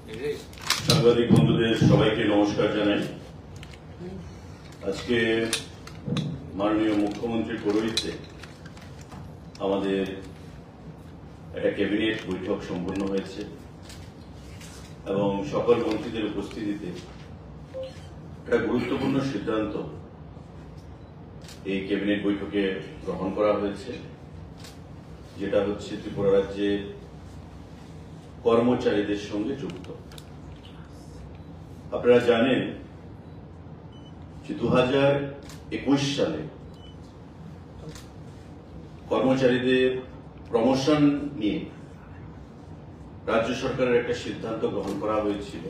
সাংবাদিক বন্ধুদের সবাইকে নমস্কার জানাই। আজকে মাননীয় মুখ্যমন্ত্রীর পৌরোহিত্যে আমাদের একটা ক্যাবিনেট বৈঠক সম্পন্ন হয়েছে এবং সকল মন্ত্রীদের উপস্থিতিতে একটা গুরুত্বপূর্ণ সিদ্ধান্ত এই ক্যাবিনেট বৈঠকে গ্রহণ করা হয়েছে, যেটা হচ্ছে ত্রিপুরা রাজ্যের কর্মচারীদের সঙ্গে যুক্ত। আপনারা জানেন যে 2021 সালে কর্মচারীদের প্রমোশন নিয়ে রাজ্য সরকারের একটা সিদ্ধান্ত গ্রহণ করা হয়েছিল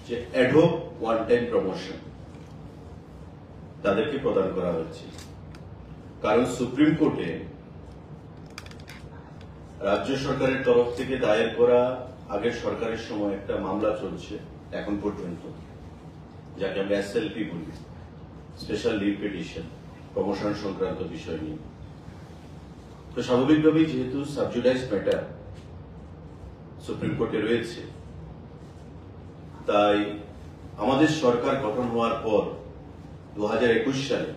যে অ্যাডহক ওয়ান টাইম প্রমোশন তাদেরকে প্রদান করা হয়েছে। কারণ সুপ্রিম কোর্টে রাজ্য সরকারের তরফ থেকে দায়ের করা আগের সরকারের সময় একটা মামলা চলছে এখন পর্যন্ত, যাকে আমরা এসএলপি বলি, স্পেশাল লিভ পিটিশন, প্রমোশন সংক্রান্ত বিষয় নিয়ে। তো স্বাভাবিকভাবেই যেহেতু সাবজুডাইজ ম্যাটার সুপ্রিম কোর্টে রয়েছে, তাই আমাদের সরকার গঠন হওয়ার পর 2021 সালে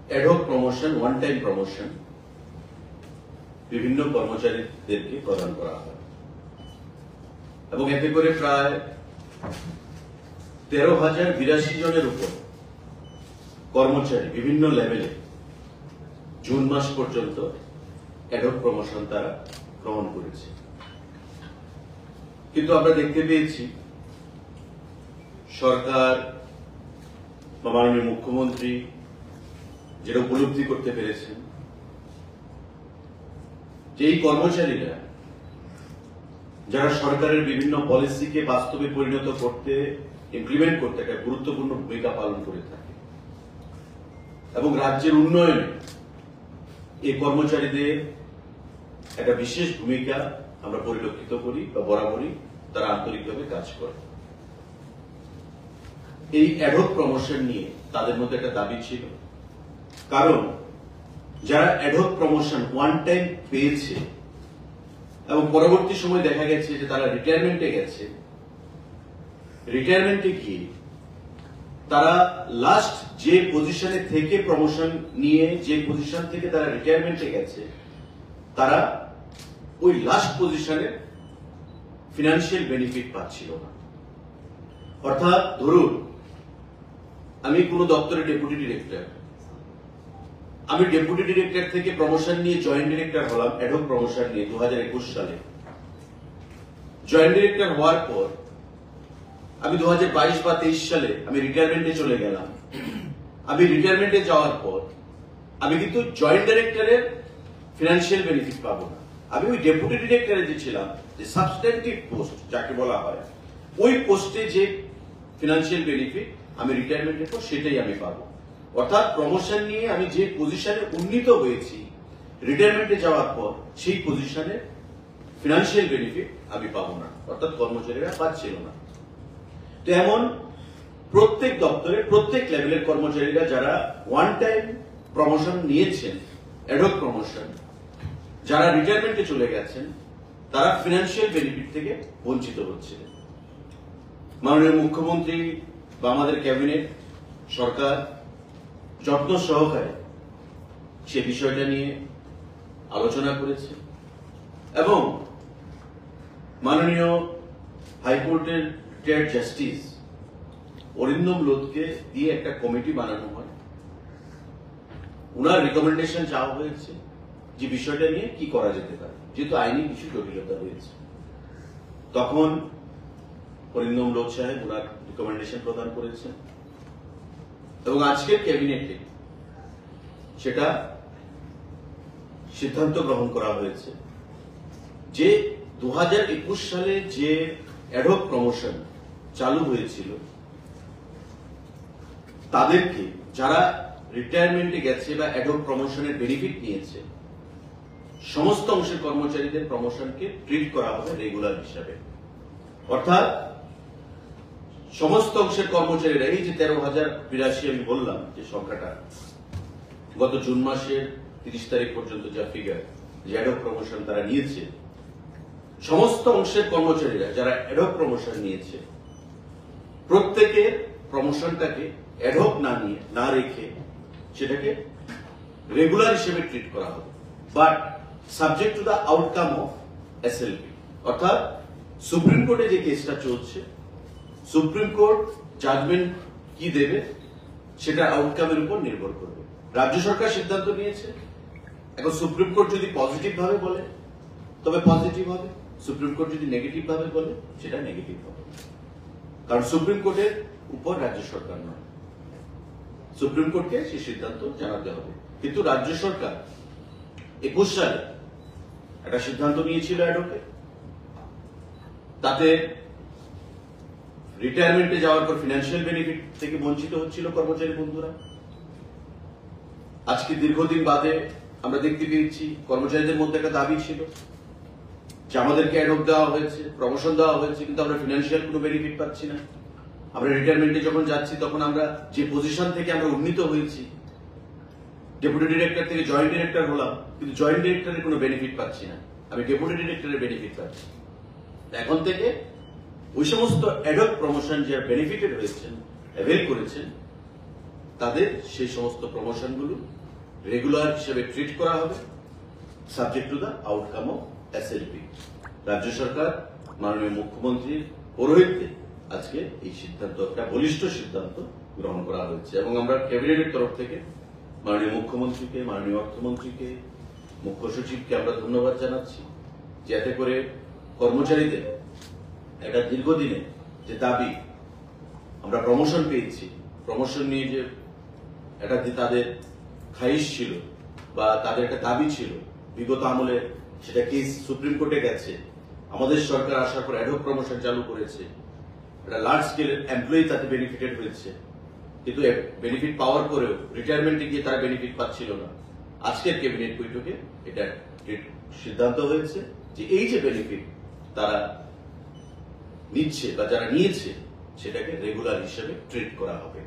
ad hoc promotion, one time promotion বিভিন্ন কর্মচারীদেরকে প্রদান করা হয় এবং এতে করে প্রায় 13,082 জনের উপর কর্মচারী বিভিন্ন লেভেলে জুন মাস পর্যন্ত অ্যাডহক প্রমোশন তারা গ্রহণ করেছে। কিন্তু আমরা দেখতে পেয়েছি সরকার বা মাননীয় মুখ্যমন্ত্রী যেটা উপলব্ধি করতে পেরেছেন যে এই কর্মচারীরা যারা সরকারের বিভিন্ন পলিসিকে বাস্তবে পরিণত করতে, ইমপ্লিমেন্ট করতে একটা গুরুত্বপূর্ণ ভূমিকা পালন করে থাকে এবং রাজ্যের উন্নয়নে এই কর্মচারীদের একটা বিশেষ ভূমিকা আমরা পরিলক্ষিত করি বা বরাবরই তারা আন্তরিকভাবে কাজ করে। এই অ্যাডহক প্রমোশন নিয়ে তাদের মধ্যে একটা দাবি ছিল, কারণ যারা অ্যাডহক প্রমোশন ওয়ান টাইম পেয়েছে এবং পরবর্তী সময় দেখা গেছে যে তারা রিটায়ারমেন্টে গেছে, রিটায়ারমেন্টে গিয়ে তারা লাস্ট যে পজিশনে থেকে প্রমোশন নিয়ে যে পজিশন থেকে তারা রিটায়ারমেন্টে গেছে, তারা ওই লাস্ট পজিশনে ফিনান্সিয়াল বেনিফিট পাচ্ছিল না। অর্থাৎ ধরুন আমি কোন দপ্তরের ডেপুটি ডিরেক্টর, আমি ডেপুটি ডিরেক্টর থেকে প্রমোশন নিয়ে জয়েন্ট ডিরেক্টর হলাম অ্যাডহক প্রমোশন নিয়ে 2021 সালে। জয়েন্ট ডিরেক্টর হওয়ার পর আমি 2022 বা 23 সালে আমি রিটায়ারমেন্টে চলে গেলাম। আমি রিটায়ারমেন্টে যাওয়ার পর আমি কিন্তু জয়েন্ট ডিরেক্টরের ফিনান্সিয়াল বেনিফিট পাবো না। আমি ওই ডেপুটি ডিরেক্টরে যে ছিলাম, যে সাবস্ট্যান্টিভ পোস্ট যাকে বলা হয়, ওই পোস্টে যে ফিনান্সিয়াল বেনিফিট আমি রিটায়ারমেন্টের পর সেটাই আমি পাবো। অর্থাৎ প্রমোশন নিয়ে আমি যে পজিশনে উন্নীত হয়েছি রিটায়ারমেন্টে যাওয়ার পর, সেই পজিশনে ফিনান্সিয়াল বেনিফিট আমি পাবো না, অর্থাৎ কর্মচারীরা পাচ্ছিল না। তো এমন প্রত্যেক দপ্তরে প্রত্যেক লেভেলের কর্মচারীরা যারা ওয়ান টাইম প্রমোশন নিয়েছেন, অ্যাডহক প্রমোশন, যারা রিটায়ারমেন্টে চলে গেছেন, তারা ফিনান্সিয়াল বেনিফিট থেকে বঞ্চিত হচ্ছিলেন। মাননীয় মুখ্যমন্ত্রী বা আমাদের ক্যাবিনেট সরকার যত্ন সহকারে সে বিষয়টা নিয়ে আলোচনা করেছে এবং মাননীয় হাইকোর্টের রিটায়ার্ড জাস্টিস অরিন্দম লোধকে দিয়ে একটা কমিটি বানানো হয়। উনার রিকমেন্ডেশন চাওয়া হয়েছে যে বিষয়টা নিয়ে কি করা যেতে পারে, যেহেতু আইনি কিছু জটিলতা রয়েছে। তখন অরিন্দম লোধ সাহেব উনার রিকমেন্ডেশন প্রদান করেছেন এবং আজকের ক্যাবিনেটে সেটা সিদ্ধান্ত গ্রহণ করা হয়েছে যে 2021 সালে যে অ্যাডহক প্রমোশন চালু হয়েছিল, তাদেরকে যারা রিটায়ারমেন্টে গেছে বা অ্যাডহক প্রমোশনের বেনিফিট নিয়েছে, সমস্ত অংশের কর্মচারীদের প্রমোশনকে ট্রিট করা হবে রেগুলার হিসাবে। অর্থাৎ সমস্ত অংশের কর্মচারীরা, এই যে 13,082 আমি বললাম যে সংখ্যাটা, গত জুন মাসের 30 তারিখ পর্যন্ত যা ফিগার যে অ্যাডহক প্রমোশন তারা নিয়েছে, সমস্ত অংশের কর্মচারীরা যারা অ্যাডহক প্রমোশন নিয়েছে প্রত্যেকের প্রমোশনটাকে অ্যাডহক না রেখে সেটাকে রেগুলার হিসেবে ট্রিট করা হবে, but subject to the outcome of SLP. অর্থাৎ সুপ্রিম কোর্টে যে কেসটা চলছে, সুপ্রিম কোর্ট জাজমেন্ট কি দেবে সেটা আউটকামের উপর নির্ভর করবে। রাজ্য সরকার সিদ্ধান্ত নিয়েছে, এখন সুপ্রিম কোর্ট যদি পজিটিভ ভাবে বলে তবে পজিটিভ হবে, সুপ্রিম কোর্ট যদি নেগেটিভ ভাবে বলে সেটা নেগেটিভ হবে। কারণ সুপ্রিম কোর্টের উপর রাজ্য সরকার নয়, সুপ্রিম কোর্টকে সেই সিদ্ধান্ত জানাতে হবে। কিন্তু রাজ্য সরকার 21 সালে একটা সিদ্ধান্ত নিয়েছিল অ্যাডহকে, তাতে রিটায়ারমেন্টে যাওয়ার পর ফিনান্সিয়াল বেনিফিট থেকে বঞ্চিত হচ্ছিল কর্মচারী বন্ধুরা। আজকে দীর্ঘদিন বাদে আমরা দেখতে পেয়েছি কর্মচারীদের মধ্যে একটা দাবি ছিল যে আমাদেরকে অ্যাডহক দেওয়া হয়েছে, প্রমোশন দেওয়া হয়েছে, কিন্তু আমরা ফিনান্সিয়াল কোনো বেনিফিট পাচ্ছি না। আমরা রিটায়ারমেন্টে যখন যাচ্ছি তখন আমরা যে পজিশন থেকে আমরা উন্নীত হয়েছি, ডেপুটি ডিরেক্টর থেকে জয়েন্ট ডিরেক্টর হলাম, কিন্তু জয়েন্ট ডিরেক্টরের কোনো বেনিফিট পাচ্ছি না, আমি ডেপুটি ডিরেক্টরের বেনিফিট পাচ্ছি। এখন থেকে ওই সমস্ত অ্যাডহক প্রমোশন যারা বেনিফিটেড হয়েছেন, অ্যাভেল করেছেন, তাদের সেই সমস্ত প্রমোশনগুলো রেগুলার হিসেবে ট্রিট করা হবে, subject to the outcome of SLP. রাজ্য সরকার মাননীয় মুখ্যমন্ত্রীর পৌরোহিত্যে আজকে এই সিদ্ধান্ত, একটা বলিষ্ঠ সিদ্ধান্ত গ্রহণ করা হয়েছে এবং আমরা ক্যাবিনেটের তরফ থেকে মাননীয় মুখ্যমন্ত্রীকে, মাননীয় অর্থমন্ত্রীকে, মুখ্য সচিবকে আমরা ধন্যবাদ জানাচ্ছি, যে এতে করে কর্মচারীদের একটা দীর্ঘদিনে যে দাবি, আমরা প্রমোশন পেয়েছি, প্রমোশন নিয়ে যে একটা তাদের খাইশ ছিল বা তাদের একটা দাবি ছিল, বিগত আমলে সেটা কেস সুপ্রিম কোর্টে গেছে, আমাদের সরকার আসার পর অ্যাডহক প্রমোশন চালু করেছে, একটা লার্জ স্কেলের এমপ্লয়ি তাতে বেনিফিটেড হয়েছে, কিন্তু বেনিফিট পাওয়ার পরেও রিটায়ারমেন্টে গিয়ে তারা বেনিফিট পাচ্ছিল না। আজকের ক্যাবিনেট বৈঠকে এটা সিদ্ধান্ত হয়েছে যে এই যে বেনিফিট তারা নিচ্ছে বা যারা নিয়েছে সেটাকে রেগুলার হিসেবে ট্রিট করা হবে,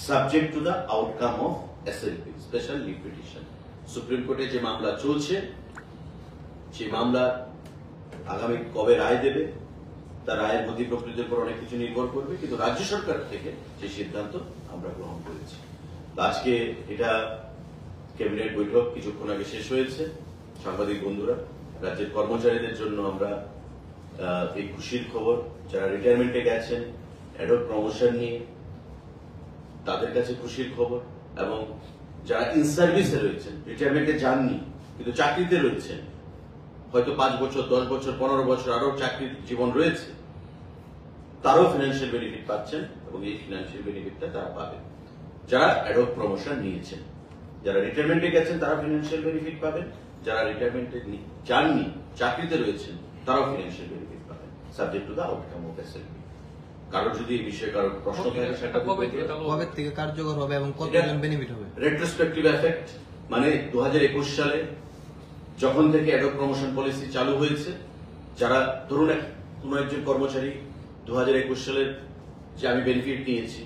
subject to the outcome of SLP, special leave petition. Supreme কোর্টে যে মামলা চলছে সেই মামলা আগামী কবে রায় দেবে, তার রায়ের গতি প্রকৃতির উপর অনেক কিছু নির্ভর করবে, কিন্তু রাজ্য সরকার থেকে সেই সিদ্ধান্ত আমরা গ্রহণ করেছি। আজকে এটা ক্যাবিনেট বৈঠক কিছুক্ষণ আগে শেষ হয়েছে। সাংবাদিক বন্ধুরা, রাজ্যের কর্মচারীদের জন্য আমরা এই খুশির খবর, যারা রিটায়ারমেন্টে গেছেন অ্যাডহক প্রমোশন নিয়ে তাদের কাছে খুশির খবর, এবং যারা ইন সার্ভিসে রয়েছেন, রিটায়ারমেন্টে যাননি কিন্তু চাকরিতে রয়েছেন, হয়তো 5 বছর, 10 বছর, 15 বছর আরো চাকরির জীবন রয়েছে, তারাও ফিনান্সিয়াল বেনিফিট পাচ্ছেন এবং এই ফিনান্সিয়াল বেনিফিটটা তারা পাবেন। যারা অ্যাডহক প্রমোশন নিয়েছেন, যারা রিটায়ারমেন্টে গেছেন তারা ফিনান্সিয়াল বেনিফিট পাবেন, যারা রিটায়ারমেন্টে যাননি, চাকরিতে রয়েছেন, তারাও ফিনান্সিয়াল বেনিফিট পাবেন, subject to the outcome of SLP. কারো যদি এই বিষয়ে কারো প্রশ্ন থাকে সেটা কবে থেকে কার্যকর হবে এবং কতজন বেনিফিট হবে? রেট্রোস্পেক্টিভ এফেক্ট, মানে 2021 সালে যখন থেকে অ্যাডহক প্রমোশন পলিসি চালু হয়েছে, যারা ধরুন কোন একজন কর্মচারী 2021 সালের যে আমি বেনিফিট নিয়েছি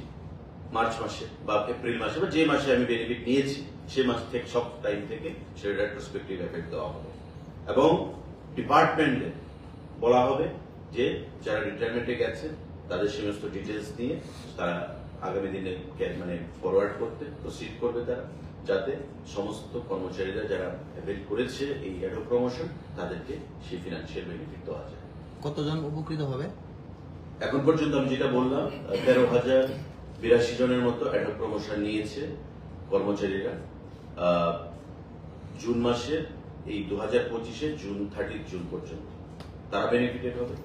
মার্চ মাসে বা এপ্রিল মাসে বা যে মাসে আমি বেনিফিট নিয়েছি সেই মাস থেকে সব টাইম থেকে সেটা রেট্রোস্পেক্টিভ এফেক্ট দেওয়া হবে এবং ডিপার্টমেন্টে বলা হবে যে যারা রিটায়ারমেন্টে গেছে তাদের সমস্ত ডিটেলস নিয়ে তারা আগামী দিনে মানে ফরওয়ার্ড করতে প্রসিড করবে, তারা যাতে সমস্ত কর্মচারীরা যারা অ্যাভেল করেছে এই অ্যাডহক প্রমোশন তাদেরকে সেই ফিনান্সিয়াল বেনিফিট দেওয়া যায়। কতজন উপকৃত হবে? এখন পর্যন্ত আমি যেটা বললাম 13,082 জনের মতো অ্যাডহক প্রমোশন নিয়েছে কর্মচারীরা জুন মাসে, এই 2025-এ জুন 30 জুন পর্যন্ত তারা বেনিফিটেড হবে।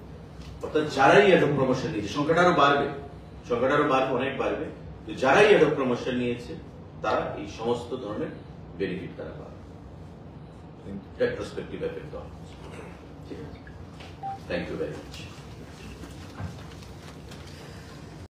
অর্থাৎ যারাই অ্যাডহক প্রমোশন নিয়েছে, সংখ্যাটা আরো বাড়বে, অনেক বাড়বে, যারাই অ্যাডহক প্রমোশন নিয়েছে তারা এই সমস্ত ধরনের বেনিফিট তারা পাবে, রেট্রোস্পেক্টিভ এফেক্ট দেওয়া। ঠিক আছে, থ্যাংক ইউ ভেরি মাচ।